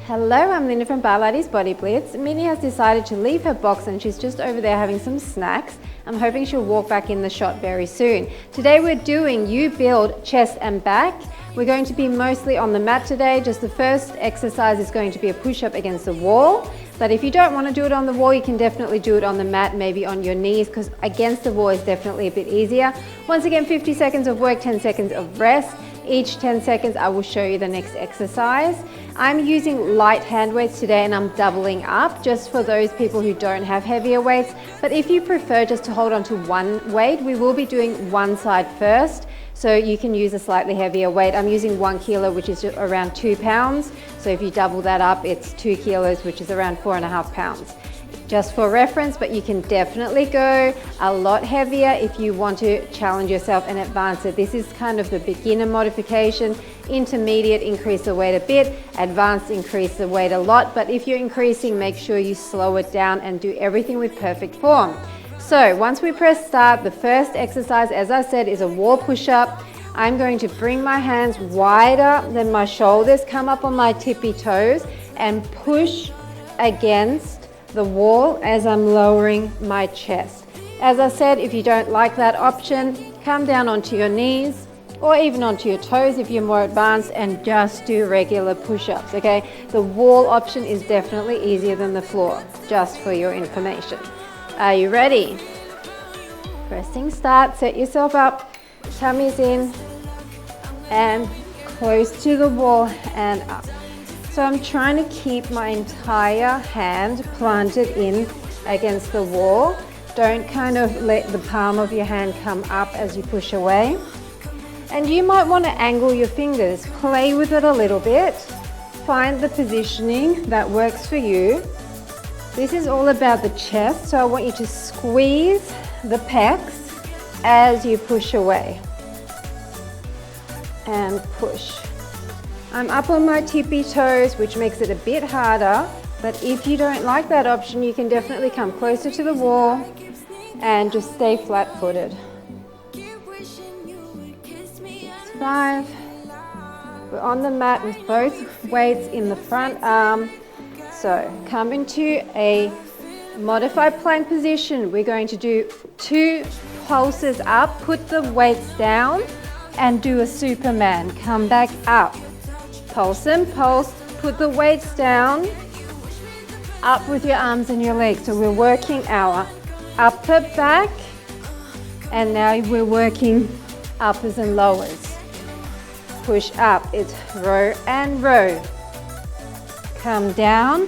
Hello, I'm Linda from Barlates Body Blitz. Minnie has decided to leave her box and she's just over there having some snacks. I'm hoping she'll walk back in the shot very soon. Today we're doing You Build Chest and Back. We're going to be mostly on the mat today. Just the first exercise is going to be a push-up against the wall. But if you don't want to do it on the wall, you can definitely do it on the mat, maybe on your knees, because against the wall is definitely a bit easier. Once again, 50 seconds of work, 10 seconds of rest. Each 10 seconds, I will show you the next exercise. I'm using light hand weights today and I'm doubling up just for those people who don't have heavier weights. But if you prefer just to hold on to one weight, we will be doing one side first. So you can use a slightly heavier weight. I'm using 1 kilo, which is around 2 pounds. So if you double that up, it's 2 kilos, which is around 4.5 pounds. Just for reference, but you can definitely go a lot heavier if you want to challenge yourself and advance it. This is kind of the beginner modification. Intermediate, increase the weight a bit. Advanced, increase the weight a lot. But if you're increasing, make sure you slow it down and do everything with perfect form. So once we press start, the first exercise, as I said, is a wall push-up. I'm going to bring my hands wider than my shoulders, come up on my tippy toes and push against the wall as I'm lowering my chest. As I said, if you don't like that option, come down onto your knees or even onto your toes if you're more advanced and just do regular push-ups, okay? The wall option is definitely easier than the floor, just for your information. Are you ready? Pressing start, set yourself up, tummy's in and close to the wall and up. So I'm trying to keep my entire hand planted in against the wall. Don't kind of let the palm of your hand come up as you push away. And you might want to angle your fingers, play with it a little bit, find the positioning that works for you. This is all about the chest, so I want you to squeeze the pecs as you push away. And push. I'm up on my tippy toes, which makes it a bit harder, but if you don't like that option, you can definitely come closer to the wall and just stay flat-footed. 5. We're on the mat with both weights in the front arm. So come into a modified plank position. We're going to do 2 pulses up, put the weights down and do a Superman. Come back up. Pulse and pulse, put the weights down, up with your arms and your legs. So we're working our upper back, and now we're working uppers and lowers. Push up, it's row and row. Come down,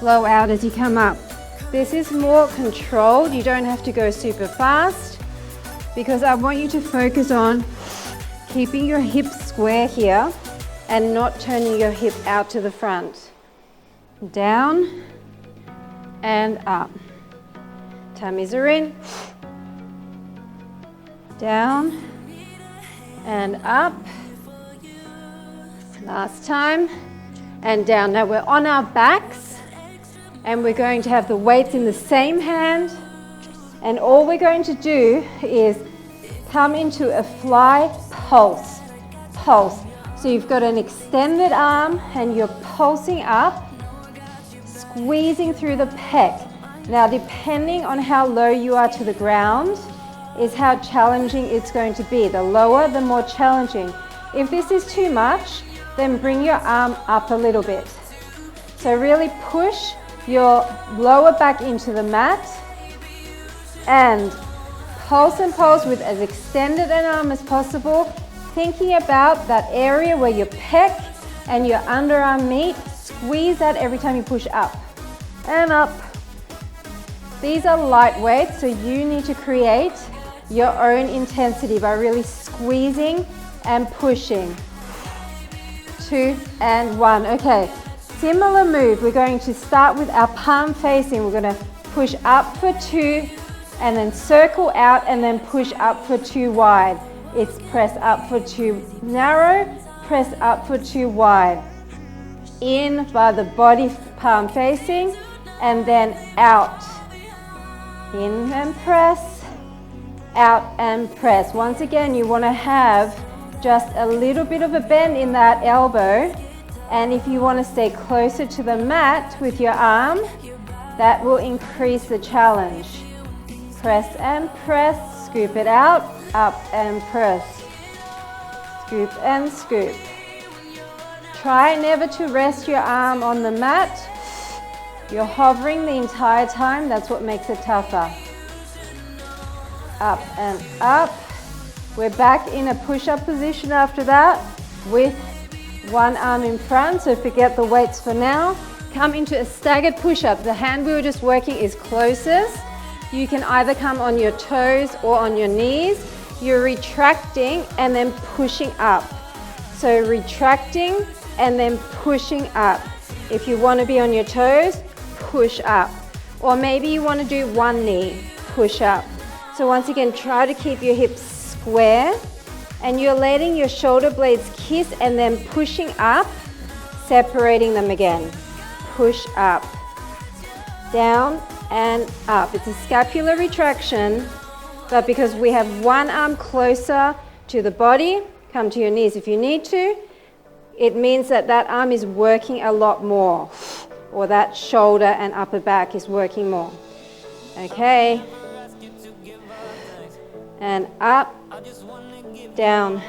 blow out as you come up. This is more controlled, you don't have to go super fast, because I want you to focus on keeping your hips square here and not turning your hip out to the front. Down and up. Tummies are in. Down and up. Last time. And down. Now we're on our backs and we're going to have the weights in the same hand. And all we're going to do is come into a fly pulse. Pulse. So you've got an extended arm and you're pulsing up, squeezing through the pec. Now, depending on how low you are to the ground is how challenging it's going to be. The lower, the more challenging. If this is too much, then bring your arm up a little bit. So really push your lower back into the mat and pulse with as extended an arm as possible, thinking about that area where your pec and your underarm meet. Squeeze that every time you push up and up. These are lightweight, so you need to create your own intensity by really squeezing and pushing. 2 and 1. Okay, similar move. We're going to start with our palm facing. We're going to push up for 2 and then circle out and then push up for 2 wide. It's press up for 2 narrow, press up for 2 wide. In by the body, palm facing, and then out. In and press, out and press. Once again, you want to have just a little bit of a bend in that elbow And if you want to stay closer to the mat with your arm, that will increase the challenge. Press and press, scoop it out, up and press. Scoop and scoop. Try never to rest your arm on the mat. You're hovering the entire time, that's what makes it tougher. Up and up. We're back in a push-up position after that with one arm in front, so forget the weights for now. Come into a staggered push-up. The hand we were just working is closest. You can either come on your toes or on your knees. You're retracting and then pushing up. So retracting and then pushing up. If you want to be on your toes, push up. Or maybe you want to do one knee, push up. So once again, try to keep your hips square and you're letting your shoulder blades kiss and then pushing up, separating them again. Push up, down and up. It's a scapular retraction, but because we have one arm closer to the body, come to your knees if you need to, it means that that arm is working a lot more, or that shoulder and upper back is working more. Okay. And up, down,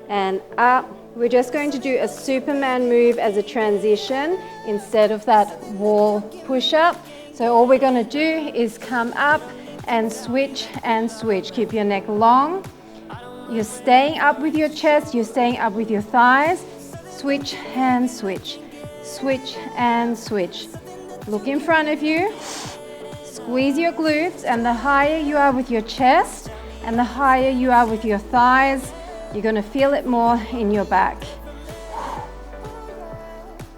and up. We're just going to do a Superman move as a transition instead of that wall push-up. So all we're going to do is come up and switch and switch. Keep your neck long. You're staying up with your chest, you're staying up with your thighs. Switch and switch. Switch and switch. Look in front of you. Squeeze your glutes, and the higher you are with your chest and the higher you are with your thighs, you're going to feel it more in your back.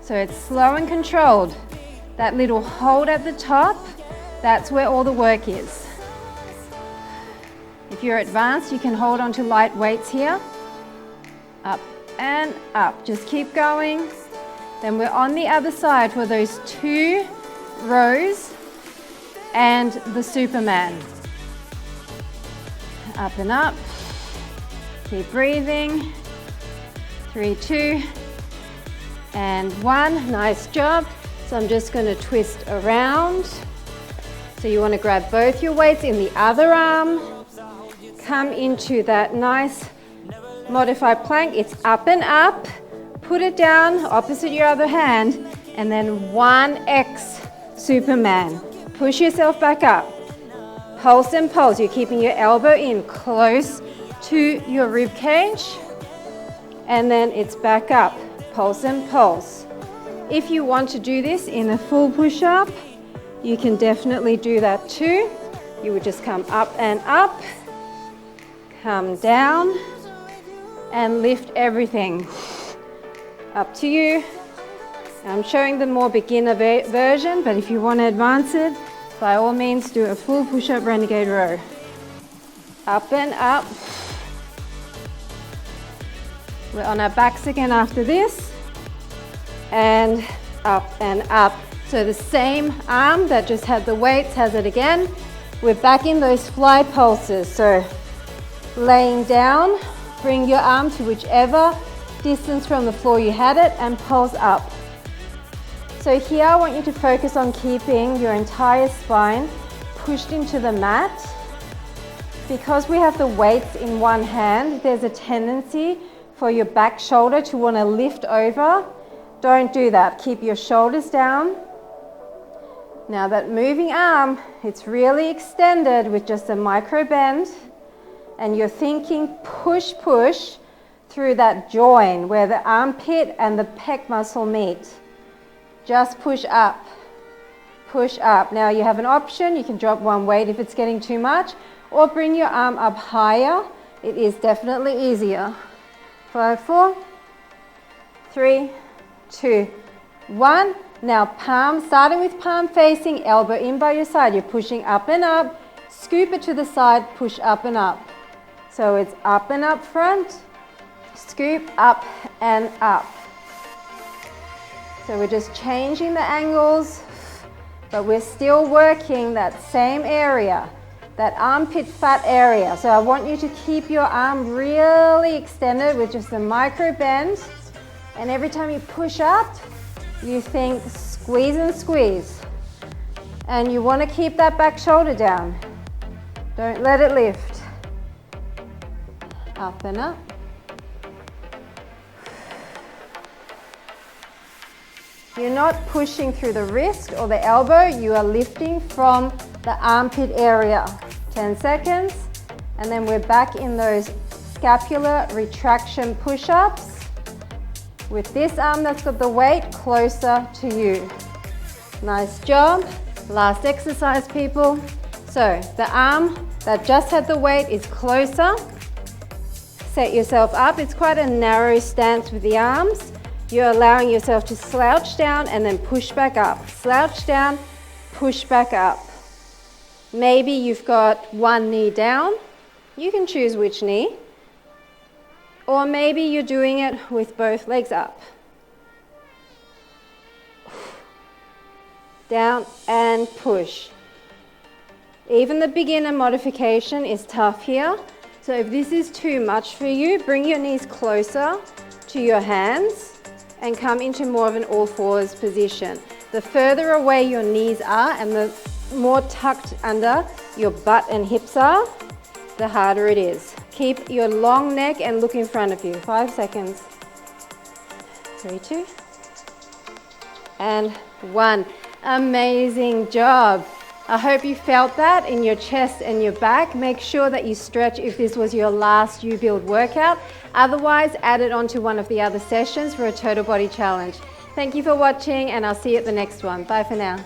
So it's slow and controlled. That little hold at the top, that's where all the work is. If you're advanced, you can hold on to light weights here. Up and up. Just keep going. Then we're on the other side for those 2 rows and the Superman. Up and up. Keep breathing. 3, 2, and 1. Nice job. So I'm just going to twist around. So you want to grab both your weights in the other arm. Come into that nice modified plank. It's up and up. Put it down opposite your other hand, and then 1x Superman. Push yourself back up. Pulse and pulse. You're keeping your elbow in close to your rib cage, and then it's back up. Pulse and pulse. If you want to do this in a full push-up, you can definitely do that too. You would just come up and up, come down, and lift everything. Up to you. I'm showing the more beginner version, but if you want to advance it, by all means do a full push-up renegade row. Up and up. We're on our backs again after this. And up and up. So the same arm that just had the weights has it again. We're back in those fly pulses. So laying down, bring your arm to whichever distance from the floor you had it and pulse up. So here I want you to focus on keeping your entire spine pushed into the mat. Because we have the weights in one hand, there's a tendency for your back shoulder to want to lift over. Don't do that. Keep your shoulders down. Now that moving arm, it's really extended with just a micro bend, and you're thinking push, push through that join where the armpit and the pec muscle meet. Just push up, push up. Now you have an option. You can drop one weight if it's getting too much, or bring your arm up higher. It is definitely easier. 5, 4, 3, 2, 1. Now palm, starting with palm facing, elbow in by your side. You're pushing up and up. Scoop it to the side, push up and up. So it's up and up front, scoop up and up. So we're just changing the angles, but we're still working that same area, that armpit fat area. So I want you to keep your arm really extended with just a micro bend And every time you push up, you think squeeze and squeeze. And you want to keep that back shoulder down. Don't let it lift. Up and up. You're not pushing through the wrist or the elbow, you are lifting from the armpit area. 10 seconds, and then we're back in those scapular retraction push-ups with this arm that's got the weight closer to you. Nice job. Last exercise, people. So the arm that just had the weight is closer. Set yourself up. It's quite a narrow stance with the arms. You're allowing yourself to slouch down and then push back up. Slouch down, push back up. Maybe you've got one knee down. You can choose which knee. Or maybe you're doing it with both legs up. Down and push. Even the beginner modification is tough here. So if this is too much for you, bring your knees closer to your hands and come into more of an all fours position. The further away your knees are and the more tucked under your butt and hips are, the harder it is. Keep your long neck and look in front of you. 5 seconds. 3, 2, and 1. Amazing job. I hope you felt that in your chest and your back. Make sure that you stretch if this was your last You Build workout. Otherwise, add it onto one of the other sessions for a total body challenge. Thank you for watching, and I'll see you at the next one. Bye for now.